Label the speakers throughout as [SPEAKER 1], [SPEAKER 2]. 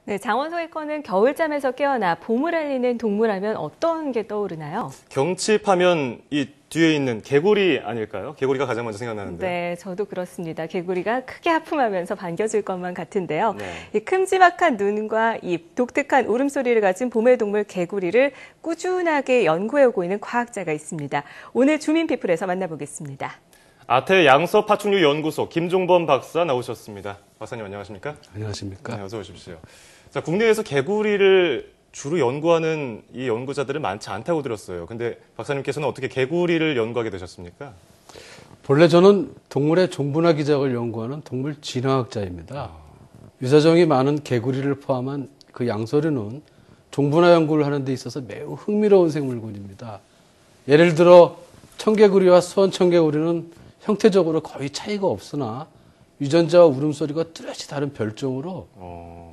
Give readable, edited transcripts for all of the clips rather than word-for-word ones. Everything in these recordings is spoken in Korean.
[SPEAKER 1] 네, 장원석의권은 겨울잠에서 깨어나 봄을 알리는 동물하면 어떤 게 떠오르나요?
[SPEAKER 2] 경칩하면 이 뒤에 있는 개구리 아닐까요? 개구리가 가장 먼저 생각나는데.
[SPEAKER 1] 네, 저도 그렇습니다. 개구리가 크게 하품하면서 반겨줄 것만 같은데요.
[SPEAKER 2] 네.
[SPEAKER 1] 이 큼지막한 눈과 입, 독특한 울음소리를 가진 봄의 동물 개구리를 꾸준하게 연구해오고 있는 과학자가 있습니다. 오늘 주민피플에서 만나보겠습니다.
[SPEAKER 2] 아태 양서파충류 연구소 김종범 박사 나오셨습니다. 박사님 안녕하십니까?
[SPEAKER 3] 안녕하십니까?
[SPEAKER 2] 네, 어서 오십시오. 자, 국내에서 개구리를 주로 연구하는 이 연구자들은 많지 않다고 들었어요. 근데 박사님께서는 어떻게 개구리를 연구하게 되셨습니까?
[SPEAKER 3] 본래 저는 동물의 종분화 기작을 연구하는 동물 진화학자입니다. 유사종이 많은 개구리를 포함한 그 양서류는 종분화 연구를 하는 데 있어서 매우 흥미로운 생물군입니다. 예를 들어 청개구리와 수원청개구리는 형태적으로 거의 차이가 없으나 유전자와 울음소리가 뚜렷이 다른 별종으로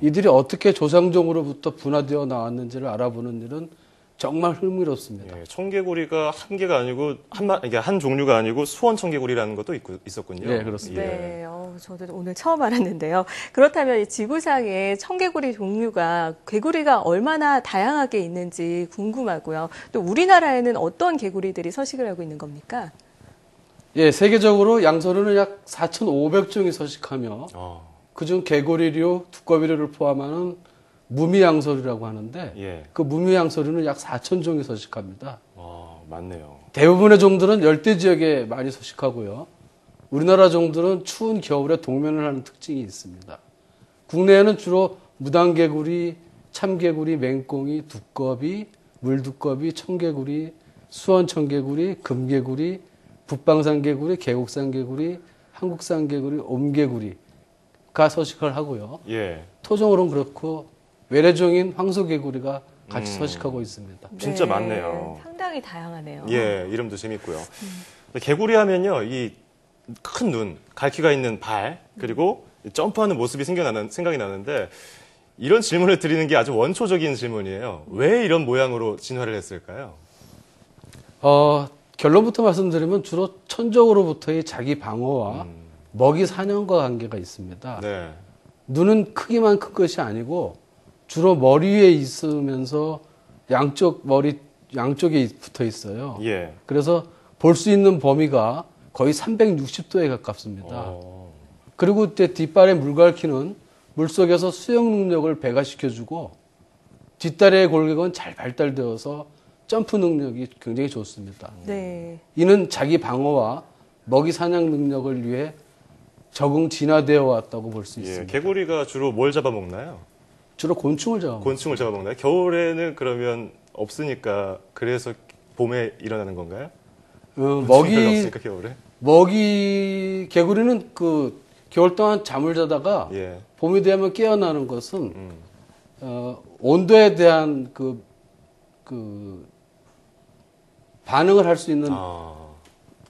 [SPEAKER 3] 이들이 어떻게 조상종으로부터 분화되어 나왔는지를 알아보는 일은 정말 흥미롭습니다.
[SPEAKER 2] 예, 청개구리가 한 개가 아니고 이게 한 종류가 아니고 수원 청개구리라는 것도 있었군요.
[SPEAKER 3] 네, 그렇습니다.
[SPEAKER 1] 네, 저도 오늘 처음 알았는데요. 그렇다면 이 지구상에 청개구리 종류가 개구리가 얼마나 다양하게 있는지 궁금하고요. 또 우리나라에는 어떤 개구리들이 서식을 하고 있는 겁니까?
[SPEAKER 3] 예, 세계적으로 양서류는 약 4,500종이 서식하며 그중 개구리류, 두꺼비류를 포함하는 무미양서류라고 하는데
[SPEAKER 2] 예.
[SPEAKER 3] 그 무미양서류는 약 4,000종이 서식합니다.
[SPEAKER 2] 많네요.
[SPEAKER 3] 대부분의 종들은 열대 지역에 많이 서식하고요. 우리나라 종들은 추운 겨울에 동면을 하는 특징이 있습니다. 국내에는 주로 무당개구리, 참개구리, 맹꽁이, 두꺼비, 물두꺼비, 청개구리, 수원청개구리, 금개구리, 북방산개구리, 계곡산개구리, 한국산개구리, 옴개구리가 서식을 하고요.
[SPEAKER 2] 예.
[SPEAKER 3] 토종으로는 그렇고 외래종인 황소개구리가 같이 서식하고 있습니다.
[SPEAKER 2] 진짜
[SPEAKER 1] 네,
[SPEAKER 2] 많네요.
[SPEAKER 1] 상당히 다양하네요.
[SPEAKER 2] 예, 이름도 재밌고요. 개구리 하면요, 이 큰 눈, 갈퀴가 있는 발, 그리고 점프하는 모습이 생각이 나는데, 이런 질문을 드리는 게 아주 원초적인 질문이에요. 왜 이런 모양으로 진화를 했을까요?
[SPEAKER 3] 결론부터 말씀드리면 주로 천적으로부터의 자기 방어와 먹이 사냥과 관계가 있습니다.
[SPEAKER 2] 네.
[SPEAKER 3] 눈은 크기만 큰 것이 아니고 주로 머리 위에 있으면서 양쪽에 붙어 있어요.
[SPEAKER 2] 예.
[SPEAKER 3] 그래서 볼 수 있는 범위가 거의 360도에 가깝습니다. 그리고 이제 뒷발의 물갈퀴는 물속에서 수영 능력을 배가시켜주고 뒷다리의 골격은 잘 발달되어서 점프 능력이 굉장히 좋습니다.
[SPEAKER 1] 네.
[SPEAKER 3] 이는 자기 방어와 먹이 사냥 능력을 위해 적응 진화되어 왔다고 볼 수
[SPEAKER 2] 예.
[SPEAKER 3] 있습니다.
[SPEAKER 2] 개구리가 주로 뭘 잡아먹나요?
[SPEAKER 3] 주로 곤충을 잡아먹습니다.
[SPEAKER 2] 곤충을 잡아먹나요? 겨울에는 그러면 없으니까 그래서 봄에 일어나는 건가요? 곤충이 별로 없으니까 겨울에?
[SPEAKER 3] 개구리는 그 겨울 동안 잠을 자다가
[SPEAKER 2] 예.
[SPEAKER 3] 봄이 되면 깨어나는 것은 온도에 대한 그 반응을 할 수 있는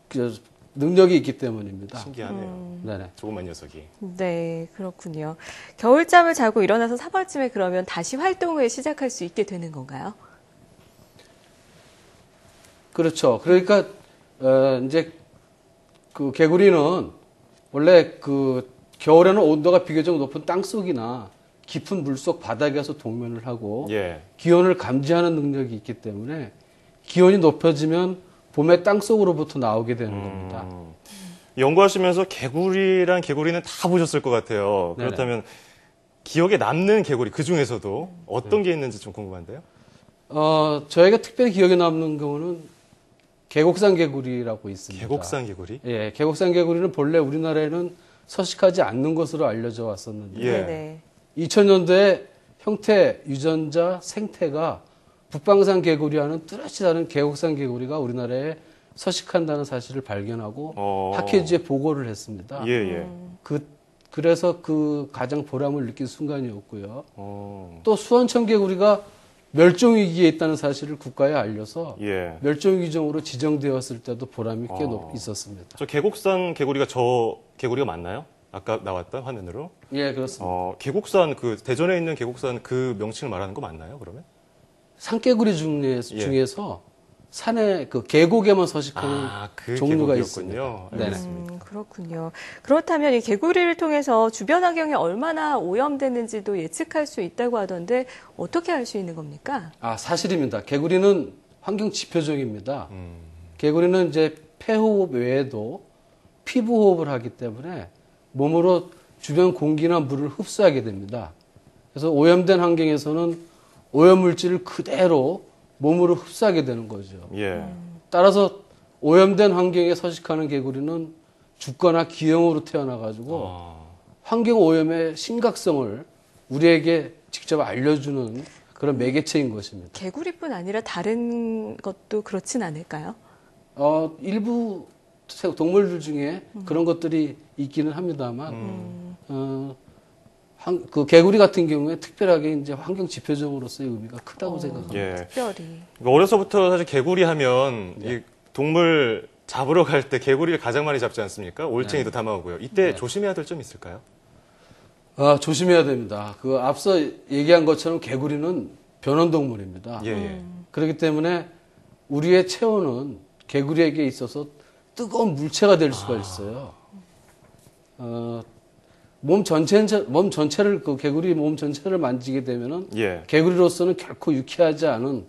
[SPEAKER 3] 그 능력이 있기 때문입니다.
[SPEAKER 2] 신기하네요.
[SPEAKER 3] 네네.
[SPEAKER 2] 조그만 녀석이.
[SPEAKER 1] 네, 그렇군요. 겨울잠을 자고 일어나서 3월쯤에 그러면 다시 활동을 시작할 수 있게 되는 건가요?
[SPEAKER 3] 그렇죠. 그러니까 이제 그 개구리는 원래 그 겨울에는 온도가 비교적 높은 땅속이나 깊은 물속 바닥에서 동면을 하고
[SPEAKER 2] 예.
[SPEAKER 3] 기온을 감지하는 능력이 있기 때문에 기온이 높아지면 봄에 땅속으로부터 나오게 되는 겁니다.
[SPEAKER 2] 연구하시면서 개구리란 개구리는 다 보셨을 것 같아요.
[SPEAKER 3] 네네.
[SPEAKER 2] 그렇다면 기억에 남는 개구리 그 중에서도 어떤 게 있는지 좀 궁금한데요.
[SPEAKER 3] 저희가 특별히 기억에 남는 경우는 계곡산 개구리라고 있습니다.
[SPEAKER 2] 계곡산 개구리?
[SPEAKER 3] 예, 계곡산 개구리는 본래 우리나라에는 서식하지 않는 것으로 알려져 왔었는데
[SPEAKER 2] 예.
[SPEAKER 1] 네.
[SPEAKER 3] 2000년대에 형태, 유전자, 생태가 북방산 개구리와는 뚜렷이 다른 계곡산 개구리가 우리나라에 서식한다는 사실을 발견하고 학회지에 보고를 했습니다.
[SPEAKER 2] 예, 예.
[SPEAKER 3] 그래서 그 가장 보람을 느낀 순간이었고요. 또 수원청개구리가 멸종위기에 있다는 사실을 국가에 알려서
[SPEAKER 2] 예.
[SPEAKER 3] 멸종위기종으로 지정되었을 때도 보람이 꽤 있었습니다.
[SPEAKER 2] 저 계곡산 개구리가 저 개구리가 맞나요? 아까 나왔던 화면으로?
[SPEAKER 3] 예, 그렇습니다.
[SPEAKER 2] 계곡산 그 대전에 있는 계곡산 그 명칭을 말하는 거 맞나요? 그러면?
[SPEAKER 3] 산개구리
[SPEAKER 2] 예.
[SPEAKER 3] 중에서 산에 그 계곡에만 서식하는
[SPEAKER 2] 그
[SPEAKER 3] 종류가
[SPEAKER 2] 계곡이었군요.
[SPEAKER 3] 있습니다. 네네.
[SPEAKER 2] 알겠습니다.
[SPEAKER 1] 그렇군요. 그렇다면 이 개구리를 통해서 주변 환경이 얼마나 오염됐는지도 예측할 수 있다고 하던데 어떻게 알 수 있는 겁니까?
[SPEAKER 3] 사실입니다. 개구리는 환경 지표종입니다. 개구리는 이제 폐호흡 외에도 피부 호흡을 하기 때문에 몸으로 주변 공기나 물을 흡수하게 됩니다. 그래서 오염된 환경에서는 오염물질을 그대로 몸으로 흡수하게 되는 거죠.
[SPEAKER 2] 예.
[SPEAKER 3] 따라서 오염된 환경에 서식하는 개구리는 죽거나 기형으로 태어나가지고 환경 오염의 심각성을 우리에게 직접 알려주는 그런 매개체인 것입니다.
[SPEAKER 1] 개구리뿐 아니라 다른 것도 그렇진 않을까요?
[SPEAKER 3] 일부 동물들 중에 그런 것들이 있기는 합니다만, 그 개구리 같은 경우에 특별하게 이제 환경 지표종으로서의 의미가 크다고 생각합니다.
[SPEAKER 2] 예.
[SPEAKER 1] 특별히.
[SPEAKER 2] 그러니까 어려서부터 사실 개구리 하면 이 동물 잡으러 갈 때 개구리를 가장 많이 잡지 않습니까? 올챙이도 담아오고요. 이때 조심해야 될 점 있을까요?
[SPEAKER 3] 조심해야 됩니다. 그 앞서 얘기한 것처럼 개구리는 변온동물입니다.
[SPEAKER 2] 예.
[SPEAKER 3] 그렇기 때문에 우리의 체온은 개구리에게 있어서 뜨거운 물체가 될 수가 있어요. 몸 전체를 그 개구리 몸 전체를 만지게 되면은
[SPEAKER 2] 예.
[SPEAKER 3] 개구리로서는 결코 유쾌하지 않은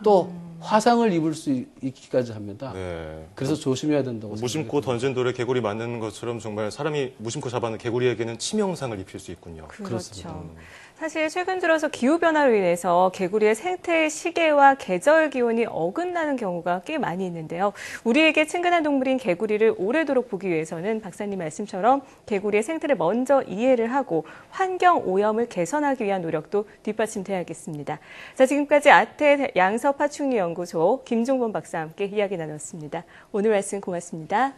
[SPEAKER 3] 또 화상을 입을 수 있기까지 합니다.
[SPEAKER 2] 네.
[SPEAKER 3] 그래서 조심해야 된다고
[SPEAKER 2] 무심코 던진 돌에 개구리 맞는 것처럼 정말 사람이 무심코 잡아는 개구리에게는 치명상을 입힐 수 있군요.
[SPEAKER 1] 그렇죠. 사실 최근 들어서 기후변화로 인해서 개구리의 생태 시계와 계절 기온이 어긋나는 경우가 꽤 많이 있는데요. 우리에게 친근한 동물인 개구리를 오래도록 보기 위해서는 박사님 말씀처럼 개구리의 생태를 먼저 이해를 하고 환경 오염을 개선하기 위한 노력도 뒷받침돼야겠습니다. 자, 지금까지 아태 양서파충류연구소 김종범 박사와 함께 이야기 나눴습니다. 오늘 말씀 고맙습니다.